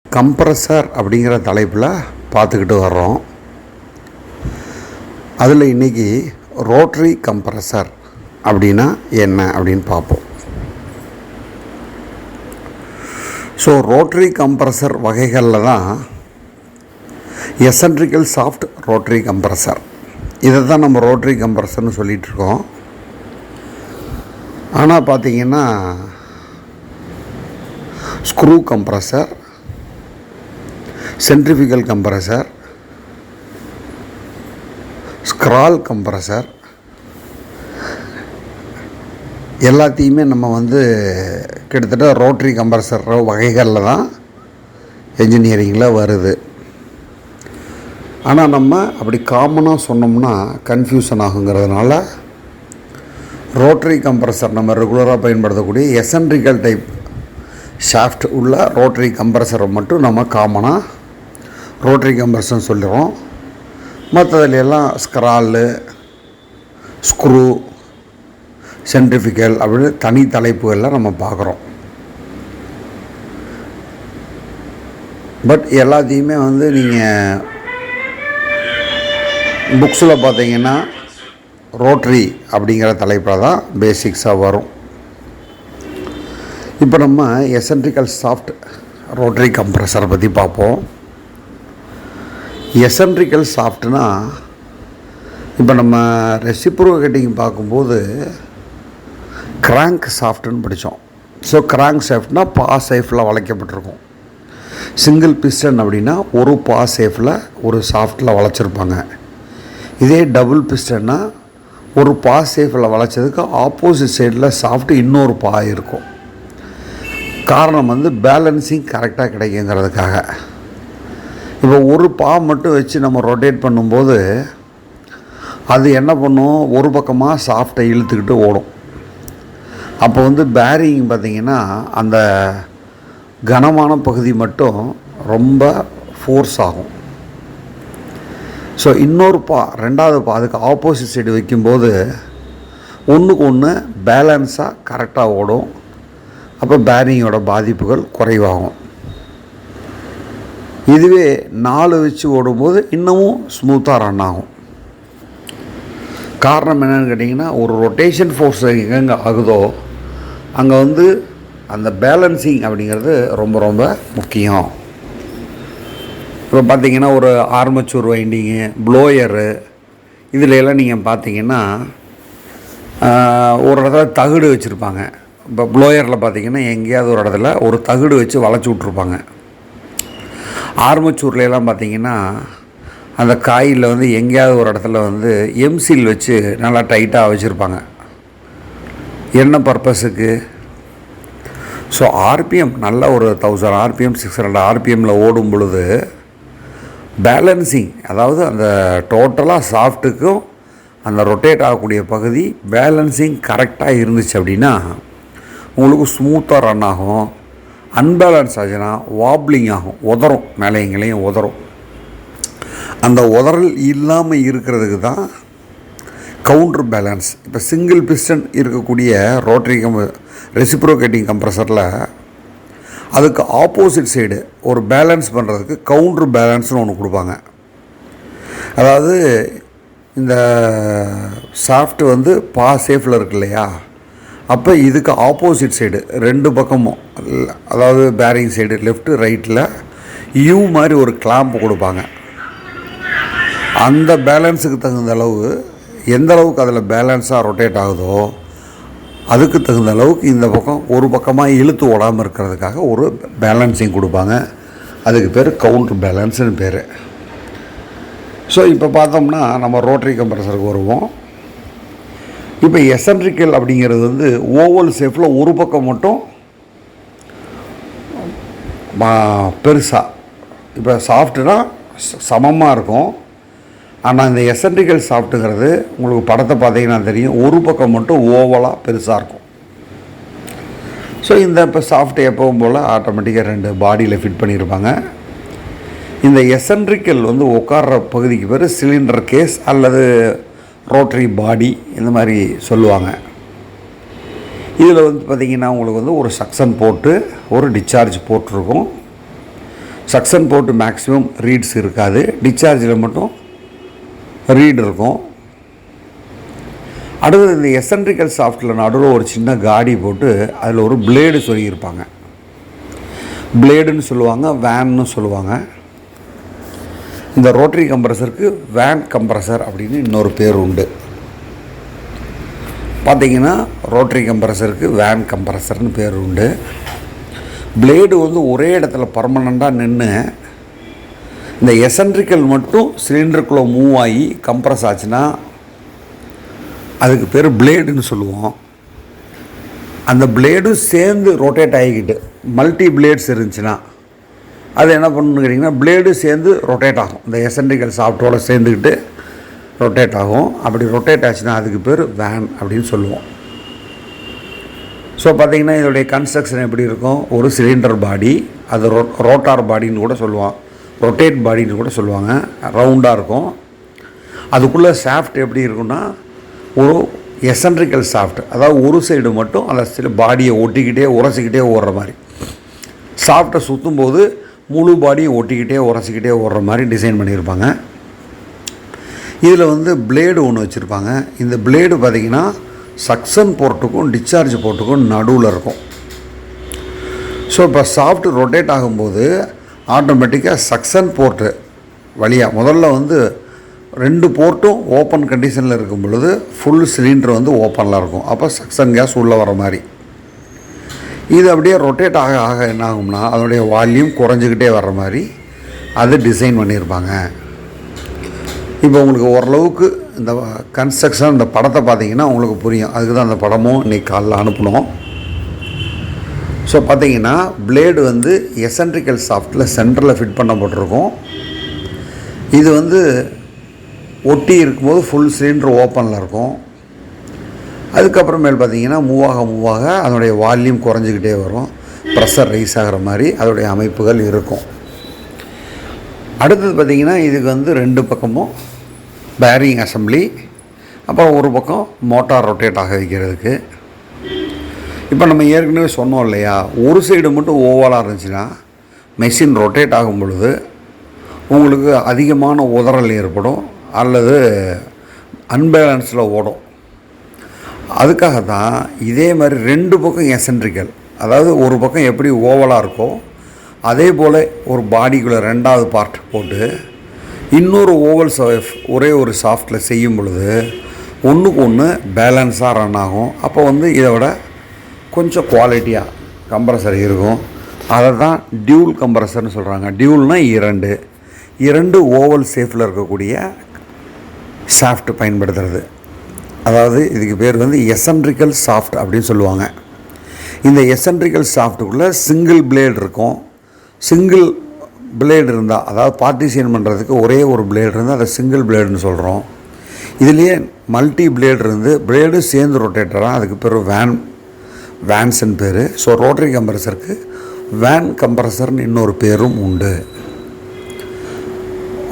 Compressor அப்படிங்கிற தலைப்பில் பார்த்துக்கிட்டு வர்றோம். அதில் இன்றைக்கி ரோட்டரி கம்ப்ரஸர் அப்படின்னா என்ன அப்படின்னு பார்ப்போம். ஸோ ரோட்டரி கம்ப்ரஸர் வகைகளில் தான் எசென்ட்ரிக்கல் சாஃப்ட் ரோட்டரி கம்ப்ரஸர், இதை தான் நம்ம ரோட்டரி கம்ப்ரஸர்னு சொல்லிகிட்ருக்கோம். ஆனால் பார்த்திங்கன்னா screw compressor, centrifugal compressor, scroll compressor எல்லாத்தையுமே நம்ம கிட்டத்தட்ட ரோட்டரி கம்ப்ரஸர் வகைகளில் தான் என்ஜினியரிங்கில் வருது. ஆனால் நம்ம அப்படி காமனாக சொன்னோம்னா கன்ஃபியூஷன் ஆகுங்கிறதுனால ரோட்டரி கம்ப்ரஸர் நம்ம ரெகுலராக பயன்படுத்தக்கூடிய எசென்ட்ரிக்கல் டைப் ஷாஃப்ட் உள்ள ரோட்டரி கம்ப்ரஸரை மட்டும் நம்ம காமனாக ரோட்டரி கம்ப்ரஸர்னு சொல்லிடுறோம். மற்றதுல எல்லாம் ஸ்க்ராலு, ஸ்க்ரூ, சென்ட்ரிஃபிகல் அப்படின்னு தனி தலைப்புகள்லாம் நம்ம பார்க்குறோம். பட் எல்லாத்தையுமே நீங்கள் புக்ஸில் பார்த்தீங்கன்னா ரோட்டரி அப்படிங்கிற தலைப்பில் தான் பேசிக்ஸாக வரும். இப்போ நம்ம எசென்ட்ரிக்கல் சாஃப்ட் ரோட்டரி கம்ப்ரஸரை பற்றி பார்ப்போம். எசென்ட்ரிக்கல் சாஃப்ட்னா இப்போ நம்ம ரெசிப்ரோகேட்டிங் பார்க்கும்போது கிராங்க் சாஃப்ட்னு படித்தோம். ஸோ கிராங்க் சாஃப்ட்னா பா சேஃபில் வளைக்கப்பட்டிருக்கும். சிங்கிள் பிஸ்டன் அப்படின்னா ஒரு பா சேஃபில் ஒரு சாஃப்டில் வளைச்சிருப்பாங்க. இதே டபுள் பிஸ்டன்னா ஒரு பா சேஃபில் வளைச்சதுக்கு ஆப்போசிட் சைடில் சாஃப்ட் இன்னொரு பா இருக்கும். காரணம் பேலன்சிங் கரெக்டாக கிடைக்குங்கிறதுக்காக. இப்போ ஒரு பா மட்டும் வச்சு நம்ம ரொட்டேட் பண்ணும்போது அது என்ன பண்ணும், ஒரு பக்கமாக சாஃப்டை இழுத்துக்கிட்டு ஓடும். அப்போ பேரிங் பார்த்திங்கன்னா அந்த கனமான பகுதி மட்டும் ரொம்ப ஃபோர்ஸ் ஆகும். ஸோ இன்னொரு பா, ரெண்டாவது பா அதுக்கு ஆப்போசிட் சைடு வைக்கும்போது ஒன்றுக்கு ஒன்று பேலன்ஸாக கரெக்டாக ஓடும். அப்போ பேரிங்கோட பாதிப்புகள் குறைவாகும். இதுவே 4 வச்சு ஓடும்போது இன்னமும் ஸ்மூத்தாக ரன் ஆகும். காரணம் என்னென்னு கேட்டிங்கன்னா, ஒரு ரொட்டேஷன் ஃபோர்ஸ் எங்கே ஆகுதோ அங்கே அந்த பேலன்சிங் அப்படிங்கிறது ரொம்ப ரொம்ப முக்கியம். இப்போ பார்த்திங்கன்னா ஒரு ஆர்மச்சூர் வைண்டிங்கு, ப்ளோயரு இதில் எல்லாம் நீங்கள் பார்த்திங்கன்னா ஒரு இடத்துல தகுடு வச்சுருப்பாங்க. இப்போ ப்ளோயரில் பார்த்திங்கன்னா எங்கேயாவது ஒரு இடத்துல ஒரு தகுடு வச்சு வளைச்சி விட்ருப்பாங்க. ஆர்மச்சூர்லாம் பார்த்திங்கன்னா அந்த காயில் எங்கேயாவது ஒரு இடத்துல எம்சில் வச்சு நல்லா டைட்டாக வச்சுருப்பாங்க. என்ன பர்பஸுக்கு? ஸோ ஆர்பிஎம் நல்ல ஒரு 1000 ஆர்பிஎம் 600 ஆர்பிஎம்மில் ஓடும் பொழுது பேலன்சிங், அதாவது அந்த டோட்டலாக சாஃப்ட்டுக்கும் அந்த ரொட்டேட் ஆகக்கூடிய பகுதி பேலன்சிங் கரெக்டாக இருந்துச்சு அப்படின்னா உங்களுக்கு ஸ்மூத்தாக ரன் ஆகும். அன்பேலன்ஸ் ஆச்சுன்னா வாப்ளிங் ஆகும், உதறும், மேலே எங்கேயும் உதறும். அந்த உதறல் இல்லாமல் இருக்கிறதுக்கு தான் கவுண்டர் பேலன்ஸ். இப்போ சிங்கிள் பிஸ்டன் இருக்கக்கூடிய ரோட்டரி ரெசிப்ரோகேட்டிங் கம்ப்ரஸரில் அதுக்கு ஆப்போசிட் சைடு ஒரு பேலன்ஸ் பண்ணுறதுக்கு கவுண்டர் பேலன்ஸ்னு ஒன்று கொடுப்பாங்க. அதாவது இந்த சாஃப்ட் வந்து சேஃபில் இருக்கு இல்லையா, அப்போ இதுக்கு ஆப்போசிட் சைடு ரெண்டு பக்கமும், அதாவது பேரிங் சைடு லெஃப்ட்டு ரைட்டில் யூ மாதிரி ஒரு கிளாம்ப் கொடுப்பாங்க. அந்த பேலன்ஸுக்கு தகுந்த அளவு எந்த அளவுக்கு அதில் பேலன்ஸாக ரொட்டேட் ஆகுதோ அதுக்கு தகுந்த அளவுக்கு இந்த பக்கம் ஒரு பக்கமாக இழுத்து ஓடாமல் இருக்கிறதுக்காக ஒரு பேலன்ஸிங் கொடுப்பாங்க. அதுக்கு பேர் கவுண்டர் பேலன்ஸ்னு பேர். ஸோ இப்போ பார்த்தோம்னா நம்ம ரோட்டரி கம்ப்ரஸருக்கு வருவோம். இப்போ எசன்ட்ரிக்கல் அப்படிங்கிறது வந்து ஓவல் ஷேப்பில் ஒரு பக்கம் மட்டும் பெருசாக, இப்போ சாஃப்ட்டுனா சமமாக இருக்கும். ஆனால் இந்த எசன்ட்ரிக்கல் சாஃப்ட்டுங்கிறது உங்களுக்கு படத்தை பார்த்தீங்கன்னா தெரியும், ஒரு பக்கம் மட்டும் ஓவலாக பெருசாக இருக்கும். ஸோ இந்த இப்போ சாஃப்ட் எப்பவும் போல் ஆட்டோமேட்டிக்காக ரெண்டு பாடியில் ஃபிட் பண்ணியிருப்பாங்க. இந்த எசன்ட்ரிக்கல் வந்து உட்கார்ற பகுதிக்கு பேர் சிலிண்டர் கேஸ் அல்லது ரோட்டரி பாடி இந்த மாதிரி சொல்லுவாங்க. இதில் வந்து பார்த்திங்கன்னா உங்களுக்கு வந்து ஒரு சக்ஷன் போட்டு ஒரு டிஸ்சார்ஜ் போட்டிருக்கும். சக்ஷன் போட்டு மேக்ஸிமம் ரீட்ஸ் இருக்காது, டிஸ்சார்ஜில் மட்டும் ரீட் இருக்கும். அடுத்தது இந்த எசன்ட்ரிக்கல் சாஃப்ட்டில் நடுவில் ஒரு சின்ன காடி போட்டு அதில் ஒரு பிளேடு சொல்லியிருப்பாங்க. பிளேடுன்னு சொல்லுவாங்க, வேன்னு சொல்லுவாங்க. இந்த ரோட்டரி கம்ப்ரஸருக்கு வேன் கம்ப்ரஸர் அப்படின்னு இன்னொரு பேர் உண்டு. பார்த்திங்கன்னா ரோட்டரி கம்ப்ரஸருக்கு வேன் கம்ப்ரஸர்னு பேர் உண்டு. பிளேடு வந்து ஒரே இடத்துல பர்மனண்ட்டாக நின்று இந்த எசன்ட்ரிக்கல் மட்டும் சிலிண்டருக்குள்ளே மூவ் ஆகி கம்ப்ரஸ் ஆச்சுன்னா அதுக்கு பேர் பிளேடுன்னு சொல்லுவோம். அந்த பிளேடும் சேர்ந்து ரொட்டேட் ஆகிக்கிட்டு மல்டி பிளேட்ஸ் இருந்துச்சுன்னா அது என்ன பண்ணணுன்னு கேட்டிங்கன்னா பிளேடு சேர்ந்து ரொட்டேட் ஆகும். இந்த எசன்ட்ரிக்கல் சாஃப்ட்டோடு சேர்ந்துக்கிட்டு ரொட்டேட் ஆகும். அப்படி ரொட்டேட் ஆச்சுன்னா அதுக்கு பேர் வேன் அப்படின்னு சொல்லுவோம். ஸோ பார்த்திங்கன்னா இதோடைய கன்ஸ்ட்ரக்ஷன் எப்படி இருக்கும், ஒரு சிலிண்டர் பாடி, அது ரோட்டார் பாடின்னு கூட சொல்லுவான், ரொட்டேட் பாடின்னு கூட சொல்லுவாங்க, ரவுண்டாக இருக்கும். அதுக்குள்ளே ஷாஃப்ட் எப்படி இருக்குன்னா ஒரு எசன்ட்ரிக்கல் ஷாஃப்ட், அதாவது ஒரு சைடு மட்டும் அந்த சில பாடியை ஒட்டிக்கிட்டே உரசிக்கிட்டே ஓடுற மாதிரி, ஷாஃப்ட்டை சுற்றும்போது முழு பாடியை ஒட்டிக்கிட்டே உரசிக்கிட்டே ஓடுற மாதிரி டிசைன் பண்ணியிருப்பாங்க. இதில் வந்து பிளேடு ஒன்று வச்சுருப்பாங்க. இந்த பிளேடு பார்த்திங்கன்னா சக்ஷன் போர்ட்டுக்கும் டிஸ்சார்ஜ் போர்ட்டுக்கும் நடுவில் இருக்கும். ஸோ இப்போ சாஃப்ட் ரொட்டேட் ஆகும்போது ஆட்டோமேட்டிக்காக சக்ஷன் போர்ட்டு வழியாக முதல்ல வந்து ரெண்டு போர்ட்டும் ஓப்பன் கண்டிஷனில் இருக்கும் பொழுது ஃபுல் சிலிண்டர் வந்து ஓப்பனில் இருக்கும். அப்போ சக்ஷன் கேஸ் உள்ளே வர மாதிரி. இது அப்படியே ரொட்டேட் ஆக ஆக என்ன ஆகும்னா அதனுடைய வால்யூம் குறைஞ்சிக்கிட்டே வர்ற மாதிரி அது டிசைன் பண்ணியிருப்பாங்க. இப்போ உங்களுக்கு ஓரளவுக்கு இந்த கன்ஸ்ட்ரக்ஷன் இந்த படத்தை பார்த்தீங்கன்னா உங்களுக்கு புரியும். அதுக்கு தான் அந்த படமும் இன்றைக்கி காலைல அனுப்பணும். ஸோ பார்த்தீங்கன்னா பிளேடு வந்து எசன்ட்ரிக்கல் சாஃப்ட்டில் சென்டரில் ஃபிட் பண்ணப்பட்டிருக்கும். இது வந்து ஒட்டி இருக்கும்போது ஃபுல் சிலிண்டர் ஓப்பனில் இருக்கும். அதுக்கப்புறமேல் பார்த்திங்கன்னா மூவ் ஆக அதனுடைய வால்யூம் குறைஞ்சிக்கிட்டே வரும், ப்ரெஷர் ரைஸ் ஆகிற மாதிரி அதோடைய அமைப்புகள் இருக்கும். அடுத்தது பார்த்திங்கன்னா இதுக்கு வந்து ரெண்டு பக்கமும் பேரிங் அசம்பிளி, அப்புறம் ஒரு பக்கம் மோட்டார் ரொட்டேட் ஆக வைக்கிறதுக்கு. இப்போ நம்ம ஏற்கனவே சொன்னோம் இல்லையா, ஒரு சைடு மட்டும் ஓவலாக இருந்துச்சுன்னா மெஷின் ரொட்டேட் ஆகும் பொழுது உங்களுக்கு அதிகமான உதறல் ஏற்படும் அல்லது அன்பேலன்ஸில் ஓடும். அதுக்காக தான் இதே மாதிரி ரெண்டு பக்கம் எசன்ட்ரிக்கல், அதாவது ஒரு பக்கம் எப்படி ஓவலாக இருக்கோ அதே போல் ஒரு பாடிக்குள்ளே ரெண்டாவது பார்ட் போட்டு இன்னொரு ஓவல் ஒரே ஒரு சாஃப்ட்டில் செய்யும் பொழுது ஒன்றுக்கு ஒன்று பேலன்ஸாக ரன் ஆகும். அப்போ வந்து இதை விட கொஞ்சம் குவாலிட்டியாக கம்ப்ரஸர் இருக்கும். அதை தான் டியூல் கம்ப்ரஸர்னு சொல்கிறாங்க. டியூல்னால் இரண்டு ஓவல் ஷேப்பில் இருக்கக்கூடிய ஷாஃப்ட் பயன்படுத்துறது. அதாவது இதுக்கு பேர் வந்து எசன்ட்ரிக்கல் ஷாஃப்ட் அப்படின்னு சொல்லுவாங்க. இந்த எசன்ட்ரிக்கல் ஷாஃப்ட்டுக்குள்ளே சிங்கிள் பிளேடு இருக்கும். சிங்கிள் பிளேடு இருந்தால், அதாவது பார்ட்டிஷன் பண்ணுறதுக்கு ஒரே ஒரு பிளேடு இருந்தால் அதை சிங்கிள் பிளேடுன்னு சொல்கிறோம். இதுலேயே மல்டி பிளேடு இருந்து பிளேடு சேர்ந்து ரொட்டேட்டராக அதுக்கு பேர் வேன்ஸ்ன்னு பேர். ஸோ ரோட்டரி கம்ப்ரஸருக்கு வேன் கம்ப்ரஸர்னு இன்னொரு பேரும் உண்டு.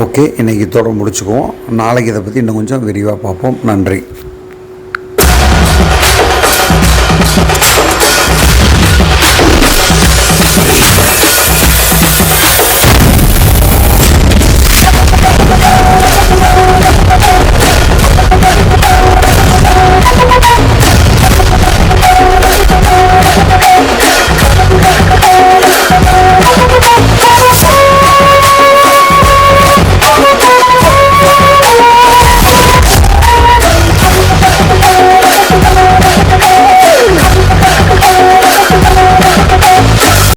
ஓகே, இன்றைக்கி இதோட முடிச்சுக்குவோம். நாளைக்கு இதை பற்றி இன்னும் கொஞ்சம் விரிவாக பார்ப்போம். நன்றி.